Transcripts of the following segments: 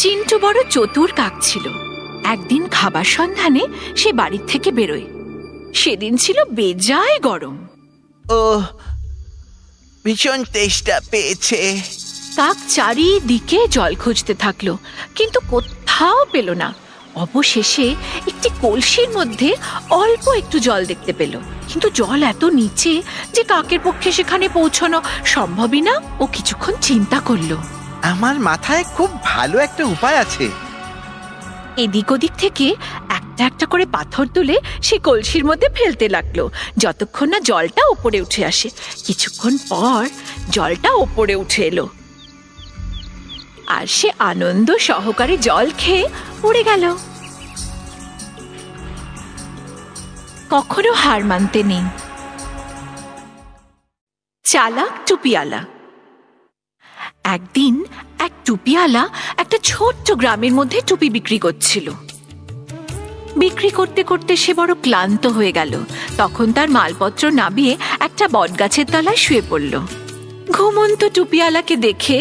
চিন্টু বড় চতুর কাক ছিল। একদিন খাবার সন্ধানে সে বাড়ির থেকে বেরোয়। সেদিন ছিল বেজায় গরম। ও, ভীষণ তেষ্টা পেয়েছে। কাক চারিদিকে জল খুঁজতে থাকলো, কিন্তু কোথাও পেল না। অবশেষে একটি কলসির মধ্যে অল্প একটু জল দেখতে পেল, কিন্তু জল এত নিচে যে কাকের পক্ষে সেখানে পৌঁছানো সম্ভবই না। ও কিছুক্ষণ চিন্তা করলো। আমার মাথায় খুব ভালো একটা উপায় আছে। এদিক ওদিক থেকে একটা একটা করে পাথর তুলে সে কলসির মধ্যে ফেলতে লাগলো, যতক্ষণ না জলটা ওপরে উঠে আসে। কিছুক্ষণ পর জলটা ওপরে উঠে এলো, আর সে আনন্দ সহকারে জল খেয়ে উড়ে গেল। কখনো হার মানতে নেই। চালাক টুপিওয়ালা। একদিন এক টুপিওয়ালা একটা ছোট্ট গ্রামের মধ্যে টুপি বিক্রি করছিল। বিক্রি করতে করতে সে বড় ক্লান্ত হয়ে গেল। তখন তার মালপত্র নামিয়ে একটা বটগাছের তলায় শুয়ে পড়ল। ঘুমন্ত টুপিওয়ালাকে দেখে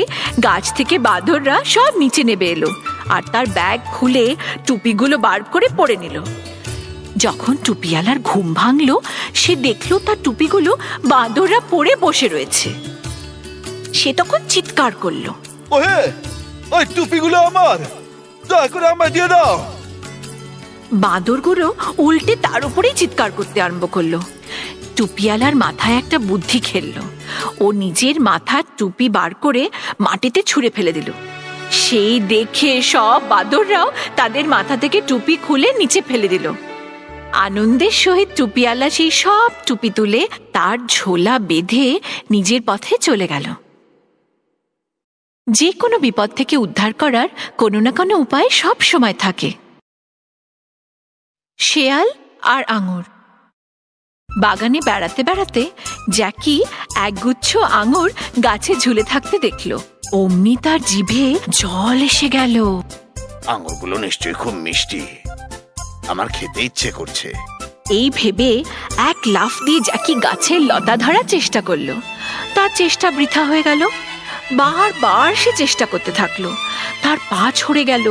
গাছ থেকে বাঁদররা সব নিচে নেমে এলো, আর তার ব্যাগ খুলে টুপিগুলো বার করে পরে নিল। যখন টুপিওয়ালার ঘুম ভাঙল, সে দেখল তার টুপিগুলো বাঁদররা পরে বসে রয়েছে। সে তখন চিৎকার করলো, ওহে, ওই টুপিগুলো আমার, দয়া করে আমায় দিয়ে দাও। বাঁদরগুলো উল্টে তার উপরেই চিৎকার করতে আরম্ভ করলো। টুপিওয়ালার মাথায় একটা বুদ্ধি খেললো। ও নিজের মাথার টুপি বার করে মাটিতে ছুঁড়ে ফেলে দিল। সেই দেখে সব বাঁদররাও তাদের মাথা থেকে টুপি খুলে নিচে ফেলে দিল। আনন্দের সহিত টুপিওয়ালা সেই সব টুপি তুলে তার ঝোলা বেঁধে নিজের পথে চলে গেল। যে কোনো বিপদ থেকে উদ্ধার করার কোনো না কোনো উপায় সব সময় থাকে। শেয়াল আর আঙুর। বাগানে বেড়াতে বেড়াতে জ্যাকি একগুচ্ছ আঙুর গাছে ঝুলে থাকতে দেখল। অমনি তার জিভে জল এসে গেল। আঙুরগুলো নিশ্চয়ই খুব মিষ্টি, আমার খেতে ইচ্ছে করছে। এই ভেবে এক লাফ দিয়ে জ্যাকি গাছের লতা ধরার চেষ্টা করলো। তার চেষ্টা বৃথা হয়ে গেল। বারবার সে চেষ্টা করতে থাকলো, তার পা ছড়ে গেল।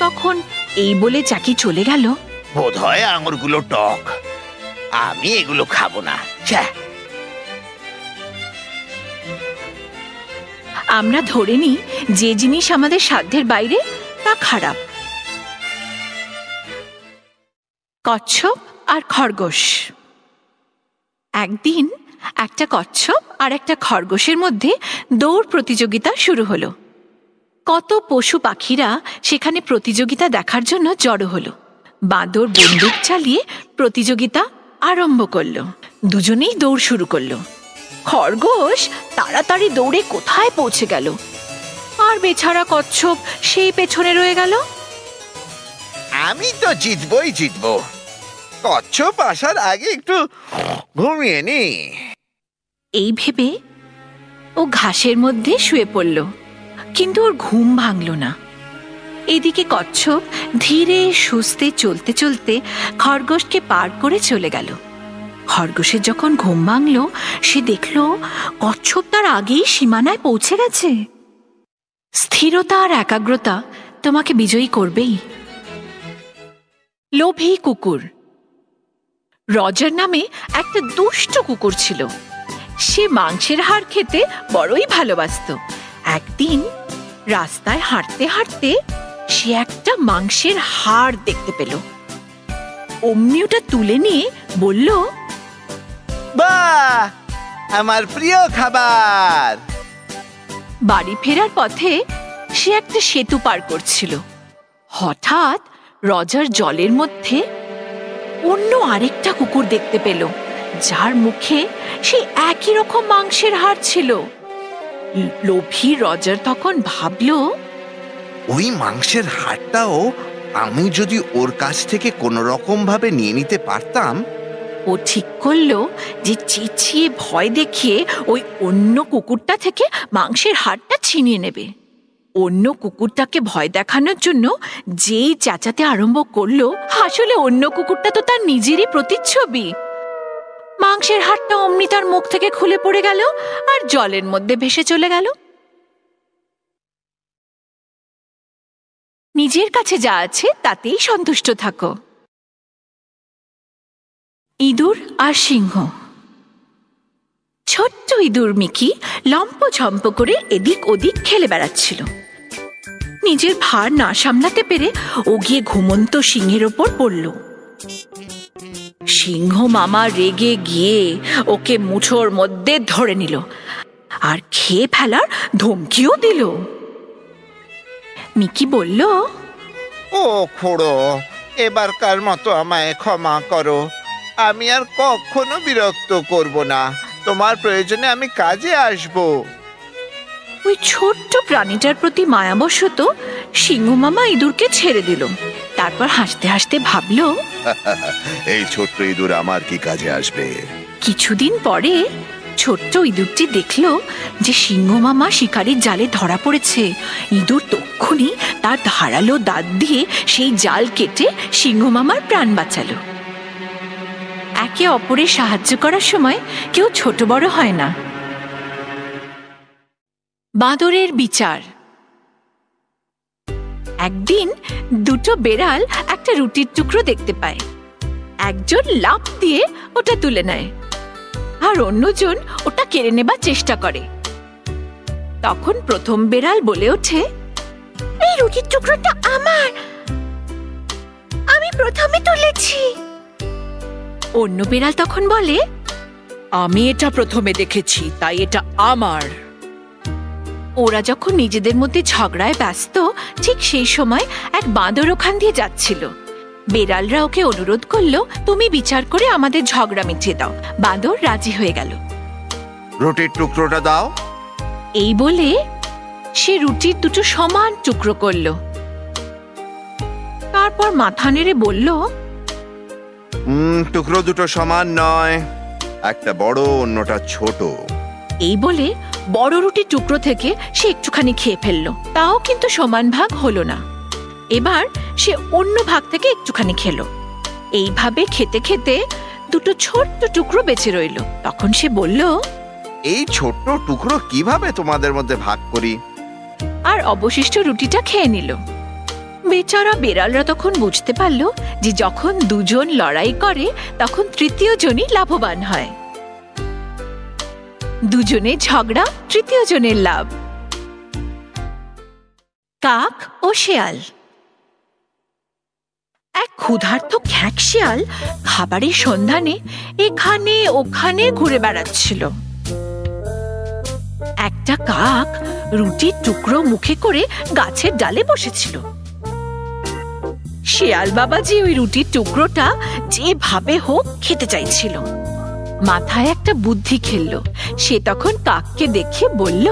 তখন এই বলে জ্যাকি চলে গেল, বোধহয় আঙুরগুলো টক, আমি এগুলো খাবো না। আমরা ধরে নিই যে জিনিস আমাদের সাধ্যের বাইরে তা খারাপ। কচ্ছপ আর খরগোশ। একদিন একটা কচ্ছপ আর একটা খরগোশের মধ্যে দৌড় প্রতিযোগিতা শুরু হলো। কত পশু পাখিরা সেখানে প্রতিযোগিতা দেখার জন্য জড়ো হলো। বাঁদর বন্দুক চালিয়ে প্রতিযোগিতা আরম্ভ করলো। দুজনেই দৌড় শুরু করলো। খরগোশ তাড়াতাড়ি দৌড়ে কোথায় পৌঁছে গেল, আর বেচারা কচ্ছপ সেই পেছনে রয়ে গেল। আমি তো জিতবই জিতবো। কচ্ছপ আসার আগে একটু ঘুমিয়ে নি। এই ভেবে ও ঘাসের মধ্যে শুয়ে পড়ল, কিন্তু ওর ঘুম ভাঙল না। এদিকে কচ্ছপ ধীরে সুস্থে চলতে চলতে খরগোশকে পার করে চলে গেল। খরগোশের যখন ঘুম ভাঙল, সে দেখল কচ্ছপ তার আগেই সীমানায় পৌঁছে গেছে। স্থিরতা আর একাগ্রতা তোমাকে বিজয়ী করবেই। লোভী কুকুর। রজার নামে একটা দুষ্ট কুকুর ছিল। সে মাংসের হাড় খেতে বড়ই ভালোবাসতো। একদিন রাস্তায় হাঁটতে হাঁটতে সে একটা মাংসের হাড় দেখতে পেল। অমনি ওটা তুলে নিয়ে বলল, বাহ, আমার প্রিয় খাবার। বাড়ি ফেরার পথে সে একটা সেতু পার করছিল। হঠাৎ রজার জলের মধ্যে অন্য আরেকটা কুকুর দেখতে পেল, যার মুখে সেই একই রকম মাংসের হাড় ছিল। লোভী রজার তখন ভাবল, ওই মাংসের হাড়টাও আমি যদি ওর কাছ থেকে কোনো রকম ভাবে নিয়ে নিতে পারতাম। ও ঠিক করলো যে চেঁচিয়ে ভয় দেখিয়ে ওই অন্য কুকুরটা থেকে মাংসের হাড়টা ছিনিয়ে নেবে। অন্য কুকুরটাকে ভয় দেখানোর জন্য যেই চেঁচাতে আরম্ভ করলো, আসলে অন্য কুকুরটা তো তার নিজেরই প্রতিচ্ছবি। মাংসের হাড়টা অমনি তার মুখ থেকে খুলে পড়ে গেল আর জলের মধ্যে ভেসে চলে গেল। নিজের কাছে যা আছে তাতেই সন্তুষ্ট থাকো। ইঁদুর আর সিংহ। ছোট্ট ইঁদুর মিকি লম্পঝম্প করে এদিক ওদিক খেলে বেড়াচ্ছিল। নিজের ভার না সামলাতে পেরে ও গিয়ে ঘুমন্ত সিংহের ওপর পড়ল। সিংহ মামা রেগে গিয়ে ওকে মুঠোর মধ্যে ধরে নিল আর খেয়ে ফেলার ধমকিও দিল। মিকি বলল, ও খুড়ো, এবারকার মতো আমায় ক্ষমা করো। আমি আর কখনো বিরক্ত করব না। তোমার প্রয়োজনে আমি কাজে আসব। ওই ছোট্ট প্রাণীটার প্রতি মায়াবশত সিংহ মামা ইঁদুরকে ছেড়ে দিল। তারপর হাসতে হাসতে ভাবল, এই ছোট্ট ইঁদুর আমার কি কাজে আসবে। কিছুদিন পরে ছোট্ট ইঁদুরটি দেখল যে সিংহ মামা শিকারীর জালে ধরা পড়েছে। ইঁদুর তক্ষুনি তার ধারালো দাঁত দিয়ে সেই জাল কেটে সিংহ মামার প্রাণ বাঁচালো। একে অপরের সাহায্য করার সময় কেউ ছোট বড় হয় না। বাঁদরের বিচার। একদিন দুটো বেড়াল একটা রুটির টুকরো দেখতে পায়। একজন লাফ দিয়ে ওটা তুলে নেয় আর অন্যজন ওটা কেড়ে নেবার চেষ্টা করে। তখন প্রথম বেড়াল বলে ওঠে, এই রুটির টুকরোটা আমার, আমি প্রথমে তুলেছি। অন্য বেড়াল তখন বলে, আমি এটা প্রথমে দেখেছি তাই এটা আমার। ওরা যখন নিজেদের মধ্যে ঝগড়ায় ব্যস্ত, ঠিক সেই সময় এক বাঁদর ওখান দিয়ে যাচ্ছিল। বেড়ালরা ওকে অনুরোধ করলো, তুমি বিচার করে আমাদের ঝগড়া মিটিয়ে দাও। বাঁদর রাজি হয়ে গেল। রুটির টুকরোটা দাও। এই বলে সে রুটির দুটো সমান টুকরো করল। তারপর মাথা নেড়ে বলল, টুকরো দুটো সমান নয়, একটা বড় অন্যটা ছোট। এই বলে বড় রুটির টুকরো থেকে সে একটুখানি খেয়ে ফেলল। তাও কিন্তু সমান ভাগ হলো না। এবার সে অন্য ভাগ থেকে একটুখানি খেলো। এইভাবে খেতে খেতে দুটো ছোট্ট টুকরো বেঁচে রইল। তখন সে বলল, এই ছোট্ট টুকরো কিভাবে তোমাদের মধ্যে ভাগ করি? আর অবশিষ্ট রুটিটা খেয়ে নিল। বেচারা বেড়ালরা তখন বুঝতে পারল যে যখন দুজন লড়াই করে তখন তৃতীয় জনই লাভবান হয়। দুজনে ঝগড়া, তৃতীয় জনের লাভ। কাক ও শেয়াল। এক ক্ষুধার্ত খ্যাঁক শিয়াল খাবারের সন্ধানে এখানে ওখানে ঘুরে বেড়াচ্ছিল। একটা কাক রুটির টুকরো মুখে করে গাছের ডালে বসেছিল। শিয়াল বাবাজি ওই রুটির টুকরোটা যেভাবে হোক খেতে চাইছিল। মাথায় একটা বুদ্ধি খেললো। সে তখন কাককে দেখে বলল,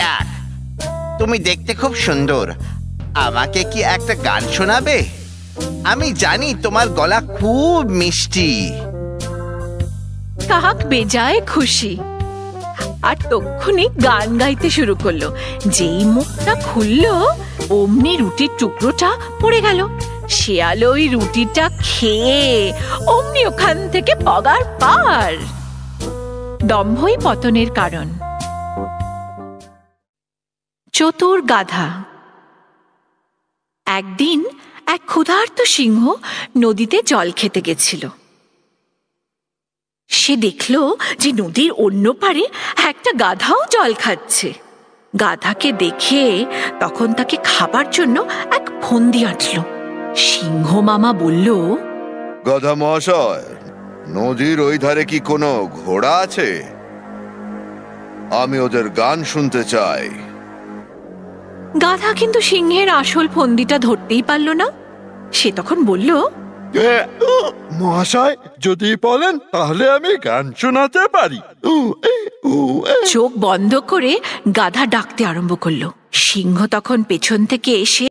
কাক, তুমি দেখতে খুব সুন্দর, আমাকে কি একটা গান শোনাবে? আমি জানি তোমার গলা খুব মিষ্টি। কাক বেজায় খুশি আর তক্ষুনি গান গাইতে শুরু করলো। যেই মুখটা খুললো অমনি রুটির টুকরোটা পড়ে গেল। শিয়াল ওই রুটিটা খেয়ে অমনি ওখান থেকে পগার পার। দম্ভই পতনের কারণ। চতুর গাধা। একদিন এক ক্ষুধার্ত সিংহ নদীতে জল খেতে গেছিল। সে দেখল যে নদীর অন্য পারে একটা গাধাও জল খাচ্ছে। গাধাকে দেখে তখন তাকে খাবার জন্য এক ফন্দি আঁটল। সিংহ মামা বলল, গাধা মহাশয়, নদীর ওই ধারে কি কোনো ঘোড়া আছে? আমি ওদের গান শুনতে চাই। গাধা কিন্তু সিংহের আসল ফন্দিটা ধরতেই পারল না। সে তখন বলল, মহাশয়, যদি বলেন তাহলে আমি গান শোনাতে পারি। চোখ বন্ধ করে গাধা ডাকতে আরম্ভ করলো। সিংহ তখন পেছন থেকে এসে